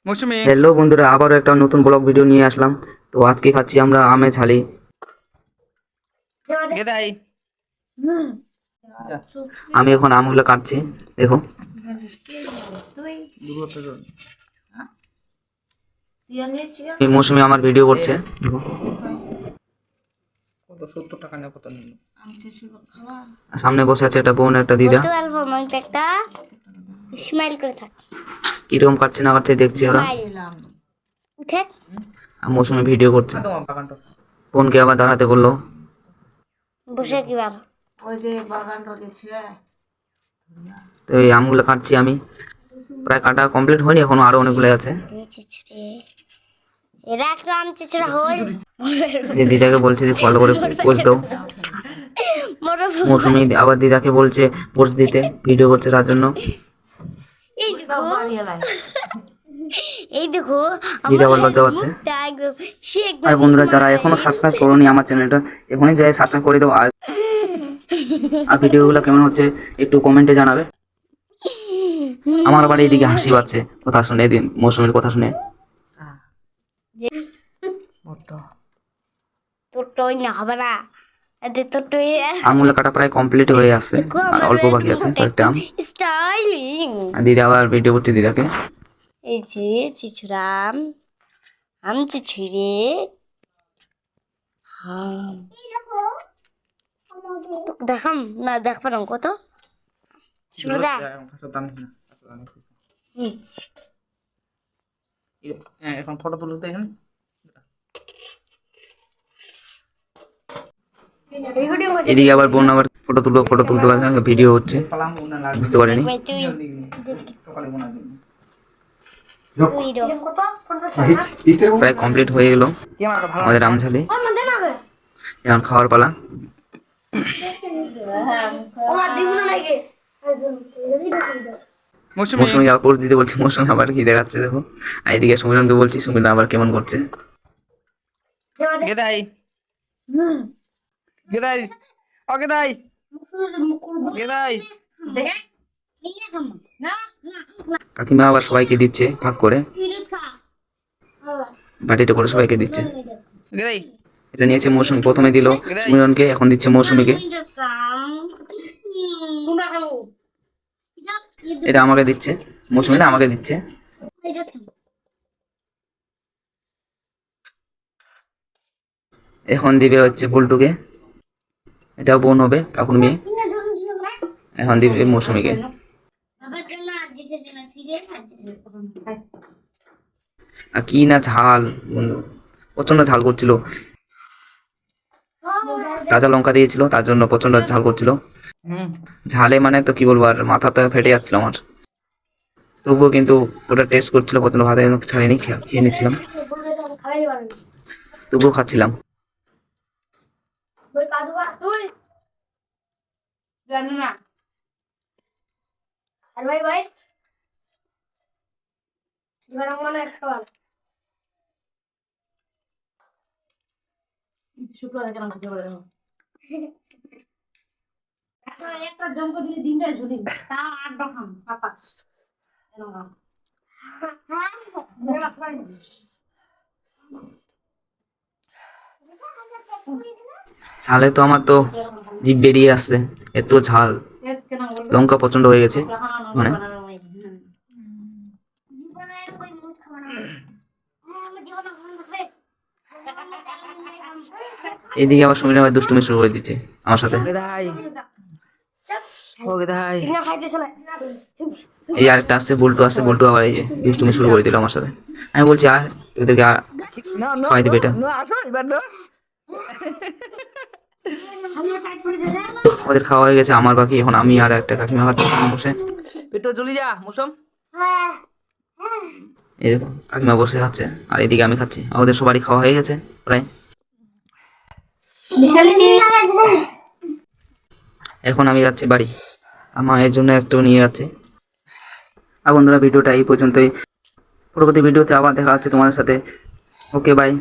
মৌসুমী hello বন্ধুরা, আবারও একটা নতুন ব্লগ ভিডিও নিয়ে আসলাম। তো আজকে খাচ্ছি আমরা আমে ঝালি। গেদাই আমি এখন আমগুলো কাটছি, দেখো। এই মৌসুমি আমার ভিডিও করছে, দেখো। কত 70 টাকা না কত নিল? সামনে বসে আছে একটা বোন, একটা দিদা। একটা স্মাইল করে থাক, কিরকম কাটছে না কাটছে দেখছি ওরা। উঠে আর মৌসুমি ভিডিও করছে, তোমার বাগানটা বোনকে আবার দাঁড়াতে বললো। বসে কিবার ওই যে বাগানটা দেখছে। তো এই আমগুলো কাটছি আমি, প্রায় কাটা কমপ্লিট হয়নি, এখনো আরো অনেকগুলো আছে। এরা একটা আম চিচড়া হল যে দিদাকে বলছে যে ভালো করে পোজ দাও। মৌসুমি আবার দিদাকে বলছে পোজ দিতে, ভিডিও করছে তার জন্য। এই দেখো এই দেখো দিদা আবার লজ্জা পাচ্ছে। আর বন্ধুরা, যারা এখনো সাবস্ক্রাইব করোনি আমার চ্যানেলটা, এখনই যাই সাবস্ক্রাইব করে দাও। আর ভিডিওগুলো কেমন হচ্ছে একটু কমেন্টে জানাবে। আমার বাড়ি এদিকে হাসি পাচ্ছে কথা শুনে, এদিন মৌসুমীর কথা শুনে। তোর টই না হবে না, তোর টই আমগুলো কাটা প্রায় কমপ্লিট হয়ে আসছে, আর অল্প বাকি আছে কয়েকটা আম। স্টাইলিং। আর দিদা আবার ভিডিও করছে দিদাকে। এই যে চিচুরাম আম চিচুরে দেখাম না, দেখবাম কত সুবিধা। এখন ফটো তুলতে এখানে এদিকে আবার বোন আবার ফটো তুলতে পারছে না, ভিডিও হচ্ছে, বুঝতে পারিনি। প্রায় কমপ্লিট হয়ে গেল আমাদের আমঝালি, এখন খাওয়ার পালা। মৌসুমি আবার পোজ দিতে বলছে, মৌসুমি আবার কি দেখাচ্ছে দেখো। আর এদিকে সুমিরনকে বলছি, সুমিরন আবার কেমন করছে। গেদাই গেদাই ও গেদাই গেদাই কাকিমা আবার সবাইকে দিচ্ছে ভাগ করে, বাটিতে করে সবাইকে দিচ্ছে। গেদাই এটা নিয়েছে মৌসুমি, প্রথমে দিল সুমিরনকে, এখন দিচ্ছে মৌসুমিকে। এটা আমাকে দিচ্ছে, মৌসুমি না আমাকে দিচ্ছে। এখন দিবে হচ্ছে বুলটুকে, এটাও বোন হবে, কাকুর মেয়ে। এখন দিবে মৌসুমিকে। আর কি না ঝাল বন্ধু, প্রচন্ড ঝাল করছিল। তাজা লঙ্কা দিয়েছিল তার জন্য প্রচন্ড ঝাল করছিল। ঝালে মানে তো কি বলবো, আর মাথা তো ফেটে যাচ্ছিল আমার। তবুও কিন্তু ওটা টেস্ট করছিল, প্রচন্ড ভাতে ছাড়িনি, খেয়ে নিচ্ছিলাম, তবুও খাচ্ছিলাম। একটা জমকে দিলে দিনটাই ঝুলি তা 8 রকম পাতা ঝালে তো আমার তো জিভ বেরিয়ে আসছে, এত ঝাল। লঙ্কা প্রচন্ড হয়ে গেছে মানে। এইদিকে আবার সুমির আবার দুষ্টুমি শুরু করে দিচ্ছে আমার সাথে। গেদাই ও গেদাই এই আরেকটা আসছে, বল্টু আসছে, বল্টু আবার এই যে দুষ্টুমি শুরু করে দিল আমার সাথে। আমি বলছি আয় তোদেরকে খাওয়াই দিবে এটা। আসো এবার না ওদের খাওয়া হয়ে গেছে, আমার বাকি। এখন আমি আর একটা কাকিমা খাচ্ছি বসে। পেটো চলে যা মৌসুম। এই দেখো কাকিমা বসে খাচ্ছে, আর এদিকে আমি খাচ্ছি। ওদের সবারই খাওয়া হয়ে গেছে প্রায়। এখন আমি যাচ্ছি বাড়ি, আমার এর জন্য একটু নিয়ে যাচ্ছি। আর বন্ধুরা, ভিডিওটা এই পর্যন্তই। পরবর্তী ভিডিওতে আবার দেখা হচ্ছে তোমাদের সাথে। ওকে, বাই।